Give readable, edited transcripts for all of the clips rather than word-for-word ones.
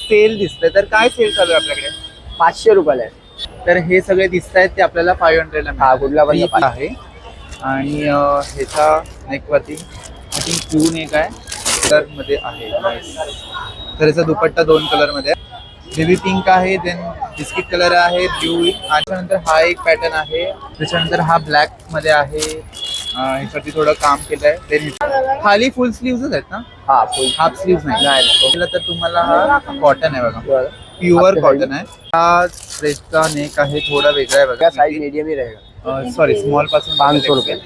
Sale दिसतंय, तर काय सेल चालू आहे आपल्याकडे? 500 रुपयाला आहे. तर हे सगळे दिसत आहेत ते आपल्याला 500 ला हा, कुठला पण मिळतात. आहे आणि ह्याचा नेकवरती आय थिंक ब्लू नेक आहे, कलर मध्ये आहे. तर याचा दुपट्टा 2 कलर मध्ये आहे. बेबी पिंक आहे, देन बिस्किट कलर आहे, ब्लू, आणि त्यानंतर हा एक पॅटर्न आहे. त्याच्यानंतर हा ब्लॅक मध्ये आहे, ह्यासाठी थोडं काम केलंय. देन खाली फुल स्लीव्हज आहेत ना? हा, फुल हाफ स्लीव्ज नाही. तर तुम्हाला हा कॉटन आहे बघा, प्युअर आपके कॉटन आहे. हा ड्रेसचा नेक आहे, थोडा वेगळा आहे बघा. साइज मीडियम ही रहेगा. सॉरी, स्मॉल पासून 500 रुपये.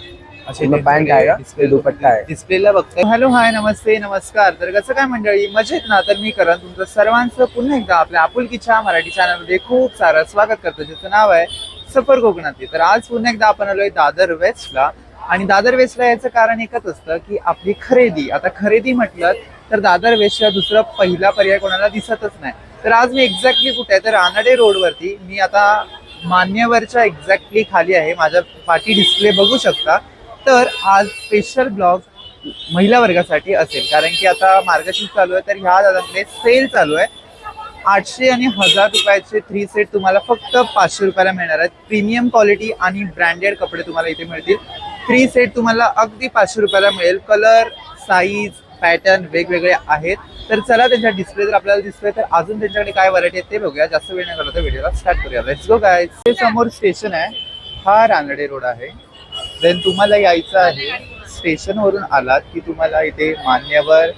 असे इसमें पैंट आएगा, डिस्प्ले दुपट्टा आहे. डिस्प्लेला बघताय. हॅलो, हाय, नमस्ते, नमस्कार. तर कसं काय मंडळी, मजेत ना? तर मी करण तुमचं सर्वांचं पुन्हा एकदा आपल्या आपुलकीच्या मराठी चॅनलमध्ये खूप सारं स्वागत करतो, ज्याचं नाव आहे सफर कोकणातली. तर आज पुन्हा एकदा आपण आलोय दादर वेस्टला. आणि दादर वेस्टला याचं कारण एकच असतं की आपली खरेदी. आता खरेदी म्हटलं तर दादर वेस्टला दुसरा पहिला पर्याय कोणाला दिसतच नाही. तर आज मी एक्झॅक्टली कुठे आहे? तर रानडे रोडवरती. मी आता मान्यवरच्या एक्झॅक्टली खाली आहे. माझ्या पाठी डिस्प्ले बघू शकता. तर आज स्पेशल ब्लॉग महिला वर्गासाठी असेल, कारण की आता मार्गशीर्ष चालू आहे. तर ह्या दादांकडे सेल चालू आहे. 800 आणि 1000 रुपयाचे 3 सेट तुम्हाला फक्त 500 रुपयाला मिळणार आहेत. प्रीमियम क्वालिटी आणि ब्रँडेड कपडे तुम्हाला इथे मिळतील. 3 सेट तुम्हाला अगदी 500 रुपयाला मिळेल. कलर, साईज, पॅटर्न वेगवेगळे आहेत. तर चला, त्यांच्या डिस्प्ले जर आपल्याला दिसतोय तर अजून त्यांच्याकडे काय व्हरायटी आहे ते बघूया. जास्त वेळ न करता व्हिडिओला स्टार्ट करूया. Let's go guys. हे समोर स्टेशन आहे, हा रानडे रोड आहे. देन तुम्हाला यायचं आहे, स्टेशनवरून आलात की तुम्हाला इथे मान्यवर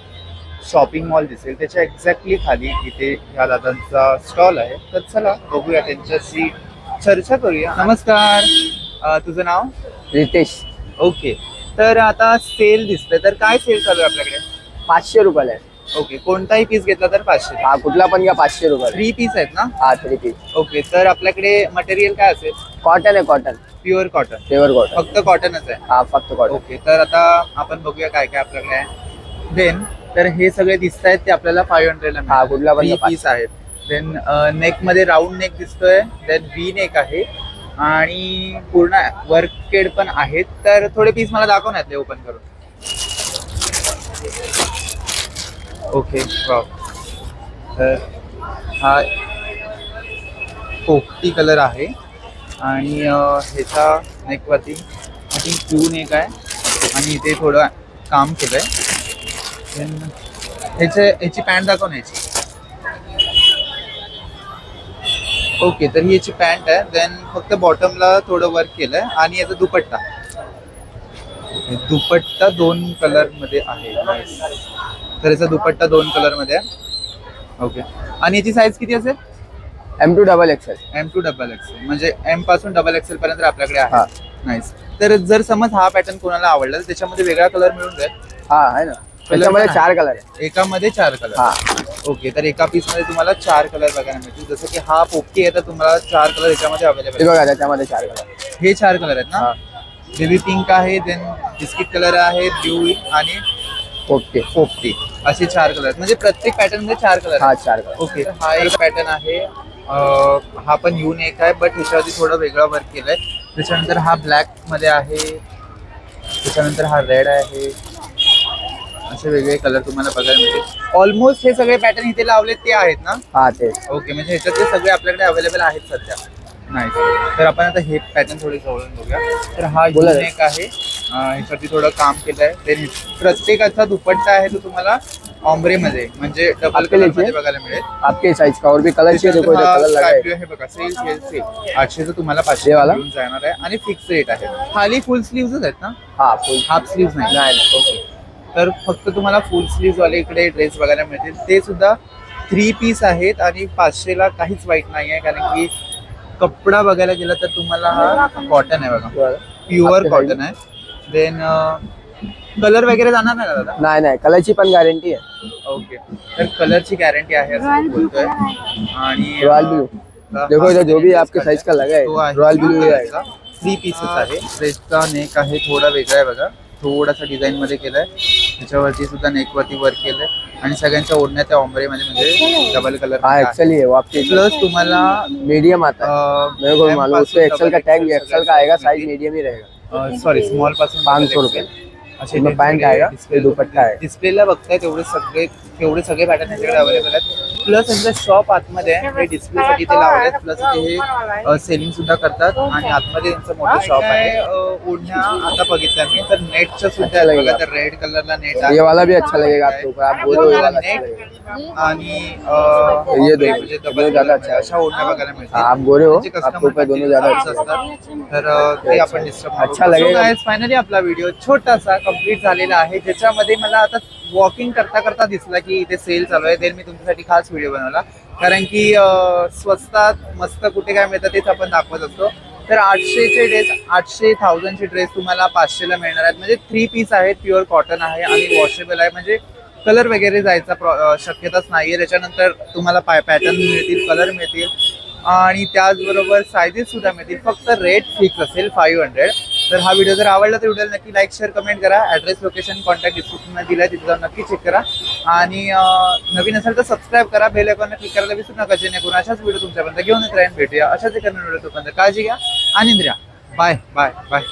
शॉपिंग मॉल दिसेल. त्याच्या एक्झॅक्टली खाली इथे ह्या दादांचा स्टॉल आहे. तर चला बघूया, त्यांच्याशी चर्चा करूया. नमस्कार, तुझं नाव? रितेश. ओके. तर आता सेल दिसतंय, तर काय सेल चालू आहे आपल्याकडे? 500 रुपयाला आहे. ओके, कोणताही पीस घेतला तर 500. हा, कुठला पण घ्या 500 रुपयाला. 3 पीस आहेत ना? हा, 3 पीस. ओके, तर आपल्याकडे मटेरियल काय असेल? कॉटन आहे, cotton. Pure cotton. Pure cotton. फक्त कॉटनच आहे? हा, फक्त कॉटन. ओके, तर आता आपण बघूया काय काय आपल्याकडे आहे. देन तर हे सगळे दिसत आहेत ते आपल्याला 500 ला. हा, कुठला पण 3 पीस आहेत. देन नेक मध्ये राऊंड नेक दिसतोय, देन व्ही नेक आहे आणि पूर्ण वर्केड पण आहेत. तर थोडे पीस मला दाखव ना ते ओपन करून. Okay, wow. तर हा पोपटी कलर आहे आणि ह्याच्या नेकवरती आय थिंक ब्लू नेक आहे आणि इथे थोडं काम केलंय. देन ह्याची पॅन्ट दाखव ना ह्याची. ओके, तर ही याची पॅन्ट आहे. देन फक्त बॉटमला थोडं वर्क केलंय आणि याचा दुपट्टा. दुपट्टा 2 कलर मध्ये आहे. तर याचा दुपट्टा 2 कलर मध्ये आहे. ओके, आणि याची साईज किती असेल? M2 double XL. M2 double XL, म्हणजे M पासून डबल एक्सेल पर्यंत आपल्याकडे आहे. नाईस. तर जर समज हा पॅटर्न कोणाला आवडला तर त्याच्यामध्ये वेगळा कलर मिळून जाईल? हा, आहे ना. त्याच्यामध्ये 4 कलर आहे. एकामध्ये 4 कलर? हा. ओके, तर एका पीस मध्ये तुम्हाला 4 कलर बघायला मिळतील. जसं की हा पोपटी आहे, तर तुम्हाला 4 कलर याच्यामध्ये अवेलेबल हे बघा, त्याच्यामध्ये 4 कलर. हे 4 कलर आहेत ना? बेबी पिंक आहे, देन बिस्किट कलर आहे, ब्लू आणि पोपटी, असे 4 कलर. म्हणजे प्रत्येक पॅटर्न मध्ये 4 कलर. हा, 4 कलर. ओके, हा एक पॅटर्न आहे. हा पण युनिक आहे, बट ह्याच्यावरती थोडं वेगळं वर्क केलंय. त्याच्यानंतर हा ब्लॅक मध्ये आहे, त्याच्यानंतर हा रेड आहे. असे वेगळे कलर तुम्हाला बघायला मिळतील. ऑलमोस्ट हे सगळे पॅटर्न इथे लावलेत ते आहेत ना? हा, ते. ओके, म्हणजे ह्याच्यातले सगळे आपल्याकडे अवेलेबल आहेत सध्या. नाही, तर आपण आता हे पॅटर्न थोडे जवळून बघूया. तर हा युनिक आहे, ह्याच्यावरती थोडं काम केलंय. ते प्रत्येकाचा दुपट्टा आहे तो तुम्हाला ऑम्ब्रे मध्ये, म्हणजे डबल कलर मध्ये बघायला मिळेल. आपके साइज का और भी कलर चाहिए देखो, इधर कलर लगा है. हे बघा, सेल 800 तुम्हाला 500 वाला मिळून जाणार आहे आणि फिक्स रेट आहे. खाली फुल स्लीव्हज आहेत ना? हा, फुल. हाफ स्लीव्ह नाही. ओके, तर फक्त तुम्हाला फुल स्लीव्ह वाले इकडे ड्रेस बघायला मिळतील. ते सुद्धा 3 पीस आहेत आणि 500 ला काहीच वाईट नाही आहे, कारण की कपडा बघायला गेला तर तुम्हाला हा कॉटन आहे बघा, प्युअर कॉटन आहे. देन कलर वगैरे जाणार नाही का दादा? नाही, कलरची पण गॅरंटी आहे. ओके, तर कलरची गॅरंटी आहे असं बोलतोय. आणि रॉयल ब्लू देखो, इधर जो भी आपके साइज का लगा है रॉयल ब्लू ही आएगा. 3 पीसेस आहे. ड्रेसचा नेक आहे थोडा वेगळा आहे बघा, थोडासा डिझाईन मध्ये केलाय. त्याच्यावरती सुद्धा नेकवरती वर्क केलंय आणि सगळ्यांच्या ओढण्यात त्या ऑम्ब्रे मध्ये म्हणजे डबल कलर. हाँ, एक्सेल ही है वो आपके. प्लस तुम्हाला मीडियम आता है, मेरे को मालूम. उस पे एक्सेल का टैग एक्सेल का आएगा, साइज मीडियम ही रहेगा. सॉरी, स्मॉल पासून 500 रुपये. असे पैंट आएगा, डिस्प्ले दुपट्टा आहे. डिस्प्लेला बघताय तेवढे सगळे पॅटर्न याच्याकडे अवेलेबल आहेत. प्लस यांचं शॉप आतमध्ये आहे, हे डिस्प्लेसाठी इथे लावले प्लस हे सेलिंग सुद्धा करतात आणि आतमध्ये त्यांचं मोठं शॉप आहे. ओढण्या आता बघितल्या मी तर नेटच्या सुद्धा आहेत बघा, तर रेड कलरला नेट ये वाला भी अच्छा लगेगा आपको, आप बोलो ये वाला अच्छा नेट लगेगा। आणि ये दो, म्हणजे दोनों ज्यादा अच्छा है। अशा ओढण्या बघायला मिळतात. आप गोरे हो, त्यांचे आपको ऊपर दोनों ज्यादा अच्छे असतात तर ते आपण डिस्टर्ब अच्छा लगेगा। फायनली आपला व्हिडिओ छोटासा कंप्लीट झालेला आहे, ज्याच्यामध्ये मला आता वॉकिंग करता करता दिसला की इथे सेल चालू आहे. मी तुमच्यासाठी खास व्हिडिओ बनवला कारण की स्वस्तात मस्त कुठे काय मिळतं तेच आपण दाखवत असतो. तर 800चे ड्रेस 800,000चे ड्रेस तुम्हाला 500ला मिळणार आहेत. म्हणजे 3 पीस आहेत, प्युअर कॉटन आहे आणि वॉशेबल आहे. म्हणजे कलर वगैरे जायचा शक्यताच नाहीये. त्याच्यानंतर तुम्हाला पॅटर्न मिळतील, कलर मिळतील आणि त्याचबरोबर सायझेस सुद्धा मिळतील. फक्त रेट फिक्स असेल 500. तर हा व्हिडिओ जर आवडला तर व्हिडिओला नक्की लाईक शेअर कमेंट करा. ॲड्रेस लोकेशन कॉन्टॅक्ट डिस्क्रिप्शनमध्ये दिलाय, तिथे जाऊन नक्की चेक करा आणि नवीन असेल तर सबस्क्राईब करा, बेल आयकॉनला क्लिक करायला विसरू नका, जेणेकरून अशाच व्हिडिओ तुमच्यापर्यंत घेऊन येत राहीन. भेटूया अशाच एका व्हिडिओ, तोपर्यंत काळजी घ्या, आनंद राहा. Bye bye bye.